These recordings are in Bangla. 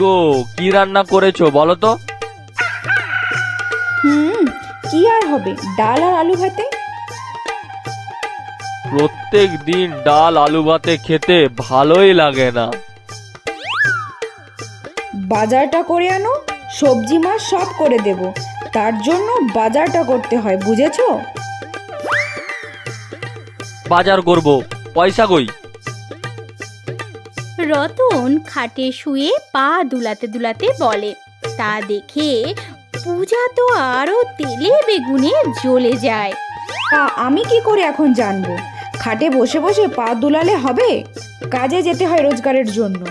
গো, কি রান্না করেছো বলো তো? কি আর হবে, ডাল আর আলু ভাতে। প্রত্যেক দিন ডাল আলু ভাতে খেতে ভালোই লাগে না। বাজারটা করে আনো, সবজি মাছ সব করে দেব, তার জন্য বাজারটা করতে হয়, বুঝেছো? বাজার করব, পয়সা কই? রতন খাটে শুয়ে পা দুলাতে দুলাতে বলে। তা দেখে পূজা তো আরো তেলে বেগুনে জ্বলে যায়। তা আমি কি করে এখন জানবো? খাটে বসে বসে পা দুলালে হবে? কাজে যেতে হয় রোজগারের জন্য।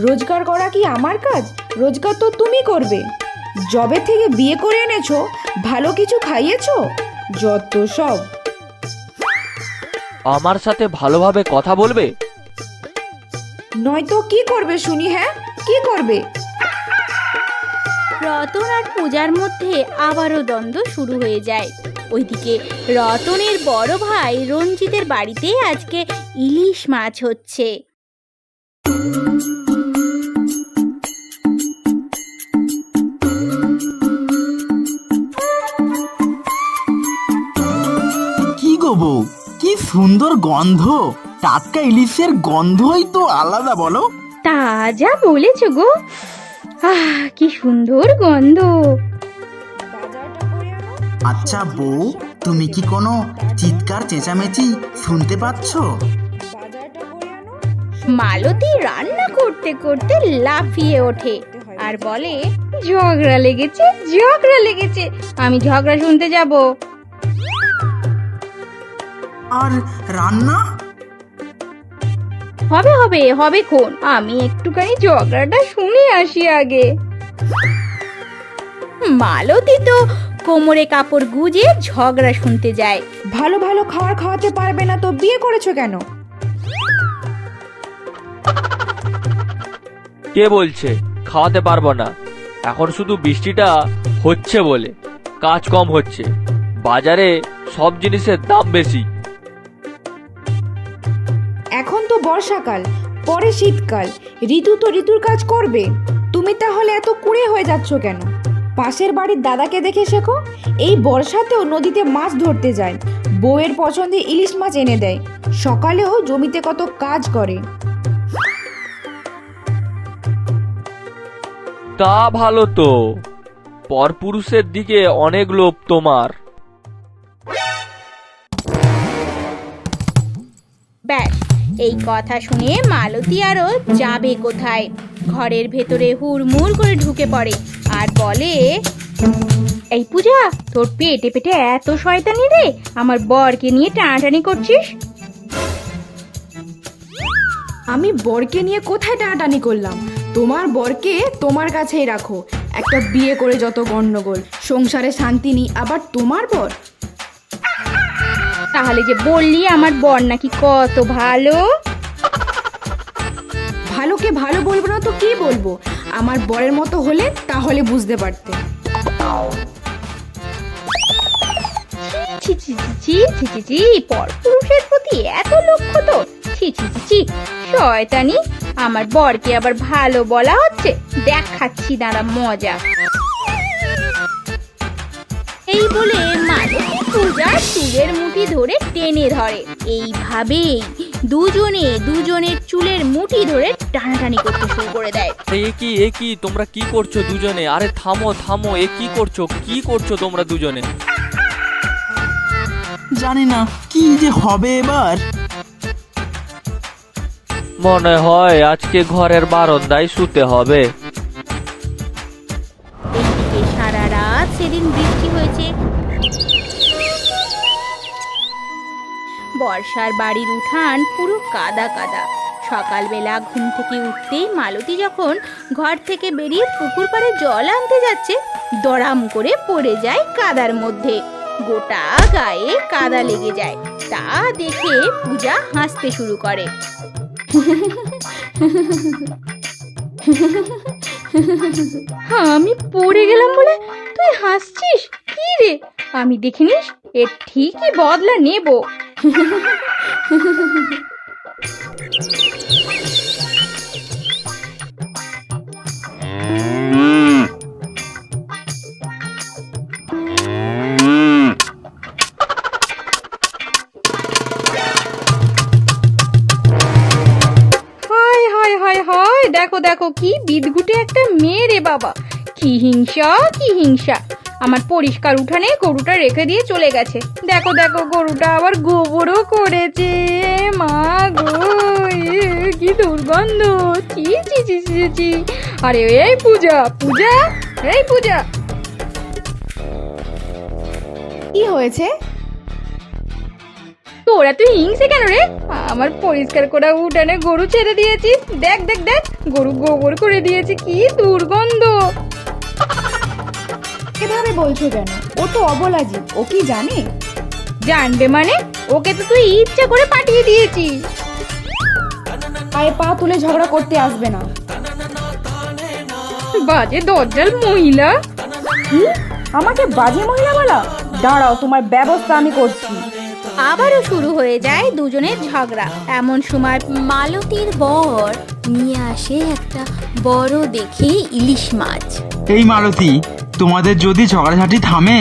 রোজগার করা কি আমার কাজ? রোজগার তো তুমি করবে। জবে থেকে বিয়ে করে এনেছো, ভালো কিছু খাইয়েছো? যত সব। আমার সাথে ভালোভাবে কথা বলবে? নয়তো কি করবে শুনি? হ্যাঁ, কি করবে? রতন আর পূজার মধ্যে আবারও দ্বন্দ্ব শুরু হয়ে যায়। ওইদিকে রতনের বড় ভাই রঞ্জিতের বাড়িতে আজকে ইলিশ মাছ হচ্ছে। কি গো বউ, কি সুন্দর গন্ধ! টাটকা ইলিশের গন্ধই তো আলাদা, বলো? তা যা বলেছ গো, কি সুন্দর গন্ধ। বাজারটা করে আনো। আচ্ছা বউ, তুমি কি কোনো চিৎকার চেঁচামেচি শুনতে পাচ্ছ? বাজারটা করে আনো। মালতী রান্না করতে করতে লাফিয়ে ওঠে আর বলে, ঝগড়া লেগেছে, ঝগড়া লেগেছে, আমি ঝগড়া শুনতে যাব। আর রান্না? হবে হবে হবে কোন, আমি একটুখানি ঝগড়াটা শুনে আসি আগে। মালতী তো কোমরে কাপড় গুজে ঝগড়া শুনতে যায়। ভালো ভালো খাবার খাওয়াতে পারবে না তো বিয়ে করেছো কেন? কে বলছে খাওয়াতে পারবো না? এখন শুধু বৃষ্টিটা হচ্ছে বলে কাজ কম হচ্ছে। বাজারে সব জিনিসের দাম বেশি। এখন তো বর্ষাকাল, পরে শীতকাল, ঋতু তো ঋতুর কাজ করবে। তুমি তাহলে এত কুঁড়ে হয়ে যাচ্ছ কেন? পাশের বাড়ির দাদাকে দেখে শেখো, এই বর্ষাতেও নদীতে মাছ ধরতে যায়, বউয়ের পছন্দে ইলিশ মাছ এনে দেয়, সকালেও জমিতে কত কাজ করে। তা ভালো তো, পরপুরুষের দিকে অনেক লোভ তোমার। ব্যাস, এই কথা শুনে মালতী আরও যাবে কোথায়, ঘরের ভেতরে হুড়মুড় করে ঢুকে পড়ে আর বলে, এই পূজা, তোর পেটে পেটে এত শয়তানি রে, আমার বরকে নিয়ে টানাটানি করছিস? আমি বরকে নিয়ে কোথায় টানাটানি করলাম? তোমার বরকে তোমার কাছেই রাখো। একটা বিয়ে করে যত গন্ডগোল, সংসারে শান্তি নেই, আবার তোমার বর। তাহলে যে বললি আমার বর নাকি কত ভালো। ভালোকে ভালো বলবো না তো কি বলবো? আমার বরের মতো হলে তাহলে বুঝতে পারতে। ছি ছি ছি ছি ছি ছি, পরপুরুষের প্রতি এত লক্ষ্য তোর? ছি ছি ছি ছি, শয়তানি! আমার বরকে আবার ভালো বলা হচ্ছে, দেখাচ্ছি দাঁড়া মজা। এই বলে মালতী পূজার চুলের মুঠি ধরে টেনে ধরে। এইভাবেই দুজনের চুলের মুঠি ধরে টানাটানি করতে শুরু করে দেয়। এ কি তোমরা কি করছো দুজনে? আরে থামো থামো, এ কি করছো তোমরা দুজনে? জানি না কি যে হবে এবার। মনে হয় আজকে ঘরের বারান্দায় শুতে হবে। এদিকে সারা রাত সেদিন বৃষ্টি হয়েছে। বর্ষার বাড়ির উঠান পুরো কাদা কাদা। সকালবেলা ঘুম থেকে উঠতেই মালতী যখন ঘর থেকে বেরিয়ে পুকুর পাড়ে জল আনতে যাচ্ছে, দড়াম করে পড়ে যায় কাদার মধ্যে। গোটা গায়ে কাদা লেগে যায়। তা দেখে পূজা হাসতে শুরু করে। আমি পড়ে গেলাম বলে তুই হাসছিস? কি রে, আমি দেখিনিস? এর ঠিকই বদলা নেব। দেখো দেখো কি বিদঘুটে একটা মেয়ে রে বাবা, কি হিংসা কি হিংসা। আমার পরিষ্কার উঠানে গরুটা রেখে দিয়ে চলে গেছে। দেখো দেখো গরুটা আবার গোবরও করেছে। মা গো, কি দুর্গন্ধ, ছি ছি ছি ছি ছি। আরে এই পূজা, পূজা, এই পূজা। কি হয়েছে? তোরা তুই হিংসে কেন রে? আমার পরিষ্কার করা উঠানে গরু ছেড়ে দিয়েছিস, দেখ দেখ দেখ গরু গোবর করে দিয়েছে, কি দুর্গন্ধ। এভাবে বলছো কেন? ও তো অবলা জীব, ও কি জানে? জানবে মানে? ওকে তো তুই ইচ্ছা করে পাঠিয়ে দিয়েছিস। পায়ে পা তুলে ঝগড়া করতে আসবে না। বাজে দরজাল মহিলা। কি? আমাকে বাজে মহিলা বলা? দাঁড়াও, তোমার ব্যবস্থা আমি করছি। আবারও শুরু হয়ে যায় দুজনের ঝগড়া। এমন সময় মালতীর বর নিয়ে আসে একটা বড় দেখে ইলিশ মাছ। এই মালতী, তোমাদের যদি ঝগড়াঝাটি থামে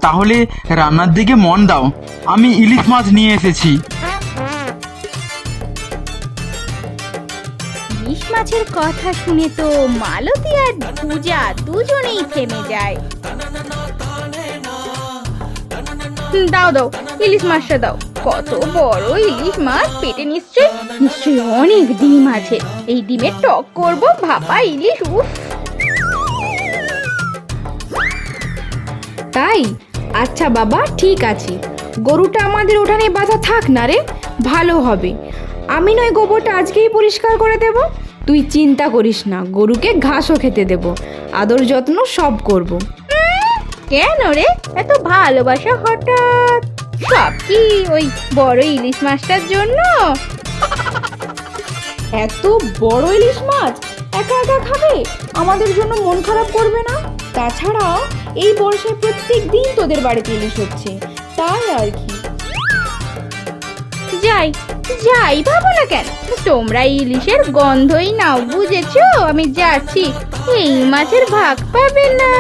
তাহলে রান্নার দিকে মন দাও। আমি ইলিশ মাছ নিয়ে এসেছি। ইলিশ মাছের কথা শুনে তো মালতী আর পূজা দুজনেই থেমে যায়। দাও দাও, ইলিশ মাছটা দাও। কত বড় ইলিশ মাছ, পেটে নিশ্চয়ই অনেক ডিম আছে। এই ডিমের টক করবো, ভাপা ইলিশ। উফ, তাই? আচ্ছা বাবা, ঠিক আছে, গরুটা আমাদের উঠানে বাঁধা থাক না রে, ভালো হবে। আমি নয় গোবরটা আজকেই পরিষ্কার করে দেব, তুই চিন্তা করিস না, গরুকে ঘাসও খেতে দেব, আদর যত্ন সব করব। কেন রে এত ভালোবাসা হঠাৎ? সব কি ওই বড় ইলিশ মাছটার জন্য? এত বড় ইলিশ মাছ একা একা খাবে? আমাদের জন্য মন খারাপ করবে না? তাছাড়া এই বর্ষায় প্রত্যেক দিন তোদের বাড়িতে ইলিশ হচ্ছে, তাই আর কি। যাই যাই ভাবো না কেন, তোমরা ইলিশের গন্ধই নাও, বুঝেছো? আমি যাচ্ছি, এই মাছের ভাগ পাবে না।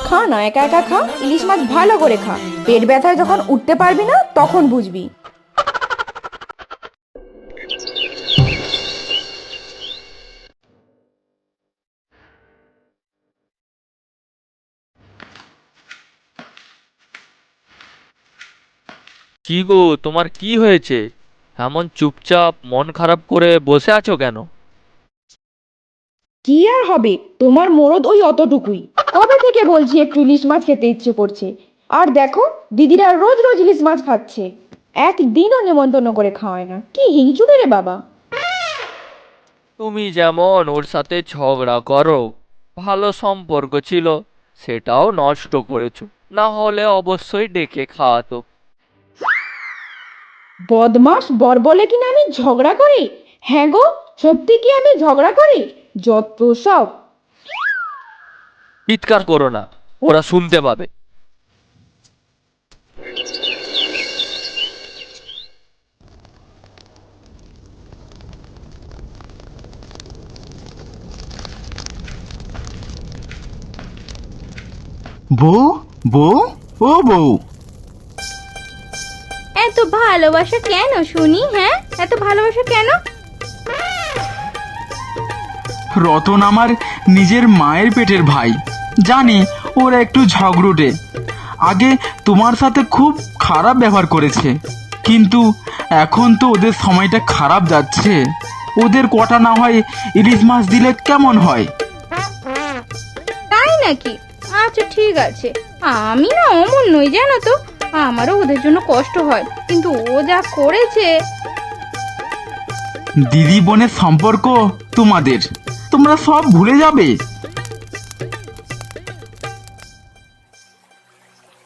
খা না, একা একা খা, ইলিশ মাছ ভালো করে খা, পেট ব্যথায় যখন উঠতে পারবি না তখন বুঝবি। কি গো, তোমার কি হয়েছে? এমন চুপচাপ মন খারাপ করে বসে আছো কেন? কি আর হবে, তোমার মরদ ওই অতটুকুই। কবে থেকে বলছি একটু ইলিশ মাছ খেতে ইচ্ছে করছে, আর দেখো দিদিরা রোজ রোজ ইলিশ মাছ খাচ্ছে, একদিনও নেমন্তন্ন করে খাওয়ায় না। কি হিংসুটে রে বাবা। তুমি যেমন ওর সাথে ঝগড়া করো, ভালো সম্পর্ক ছিল সেটাও নষ্ট করেছো, না হলে অবশ্যই ডেকে খাওয়াতো। বদমাস বর বলে কিনা আমি ঝগড়া করি? হ্যাঁ গো, সত্যি কি আমি ঝগড়া করি? যত সব। চিৎকার করো না, ওরা শুনতে পাবে। বউ, বউ, ও বউ, এত ভালোবাসা কেন শুনি? হ্যাঁ, এত ভালোবাসা কেন? রতন আমার নিজের মায়ের পেটের ভাই, জানি ওরা একটু ঝগড়ুটে। আগে তোমার সাথে খুব খারাপ ব্যবহার করেছে, কিন্তু এখন তো ওদের সময়টা খারাপ যাচ্ছে। ওদের কটা না হয় ইলিশ মাছ দিলে কেমন হয়? তাই নাকি? আচ্ছা ঠিক আছে, আমি না অমন নই জানো তো, আমারও ওদের জন্য কষ্ট হয়, কিন্তু ও যা করেছে। দিদি বোনের সম্পর্ক তোমাদের, তোমরা সব ভুলে যাবে।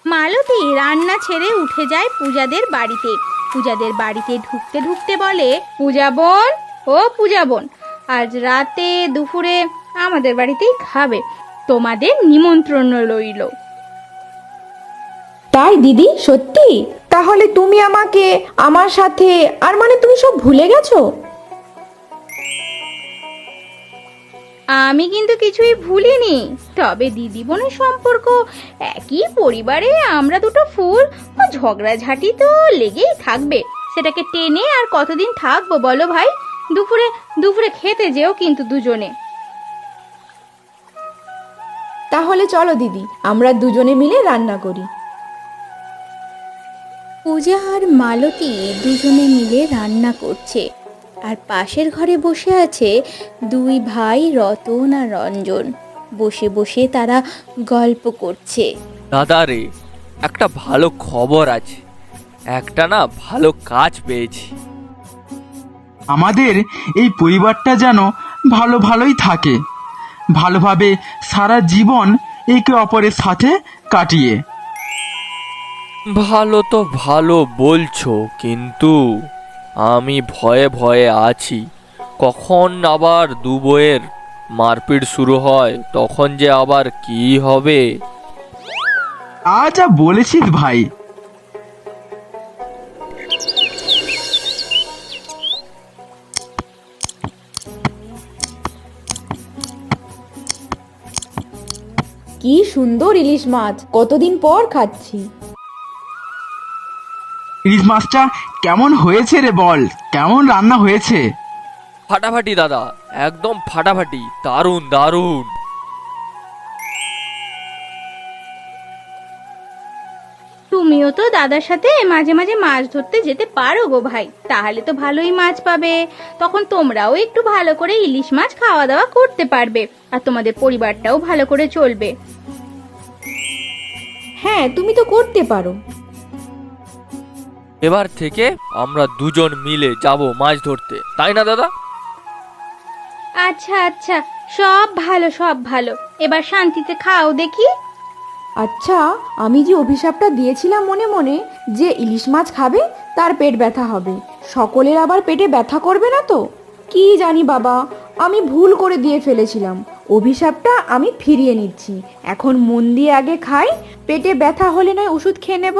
মালতী রান্না ছেড়ে উঠে যায় পূজাদের বাড়িতে। পূজাদের বাড়িতে ঢুকতে ঢুকতে বলে, পূজা বোন, ও পূজা বোন, আজ রাতে দুপুরে আমাদের বাড়িতেই খাবে, তোমাদের নিমন্ত্রণ রইল। তাই দিদি, সত্যি? তাহলে তুমি আমাকে আমার সাথে, আর মানে তুমি সব ভুলে গেছো? আমি কিন্তু কিছুই ভুলিনি, তবে দিদি বোনের সম্পর্ক, একই পরিবারে আমরা দুটো ফুল, ঝগড়াঝাটি তো লেগেই থাকবে, সেটাকে টেনে আর কতদিন থাকবো বলো ভাই? দুপুরে দুপুরে খেতে যেও কিন্তু দুজনে। তাহলে চলো দিদি, আমরা দুজনে মিলে রান্না করি। পূজা আর মালতী দুজনে মিলে রান্না করছে, আর পাশের ঘরে বসে আছে দুই ভাই রতন আর রঞ্জন। বসে বসে তারা গল্প করছে। দাদা রে, একটা ভালো খবর আছে, একটা না ভালো কাজ পেয়েছি। আমাদের এই পরিবারটা যেন ভালো ভালোই থাকে, ভালোভাবে সারা জীবন একে অপরের সাথে কাটিয়ে। ভালো তো ভালো বলছো, কিন্তু আমি ভয়ে ভয়ে আছি। কখন আবার দু বইয়ের মারপিট শুরু হয়, তখন যে আবার কি হবে। যা বলেছিস ভাই। কি সুন্দর ইলিশ মাছ, কতদিন পর খাচ্ছি। ইলিশ মাছটা কেমন হয়েছে রে বল, কেমন রান্না হয়েছে? ফাটাফাটি দাদা, একদম ফাটাফাটি, দারুণ দারুণ। তুমিও তো দাদার সাথে মাঝে মাঝে মাছ ধরতে যেতে পারো গো ভাই, তাহলে তো ভালোই মাছ পাবে। তখন তোমরাও একটু ভালো করে ইলিশ মাছ খাওয়া দাওয়া করতে পারবে, আর তোমাদের পরিবারটাও ভালো করে চলবে। হ্যাঁ, তুমি তো করতে পারো। এবার থেকে আমরা দুজন মিলে যাব মাছ ধরতে, তাই না দাদা? আচ্ছা আচ্ছা, সব ভালো সব ভালো, এবার শান্তিতে খাও দেখি। আচ্ছা, আমি যে অভিশাপটা দিয়েছিলাম মনে মনে, যে ইলিশ মাছ খাবে তার পেট ব্যথা হবে, সকলের আবার পেটে ব্যথা করবে না তো? কি জানি বাবা, আমি ভুল করে দিয়ে ফেলেছিলাম। অভিশাপটা আমি ফিরিয়ে নিচ্ছি। এখন মন দিয়ে আগে খাই, পেটে ব্যথা হলে নয় ওষুধ খেয়ে নেব।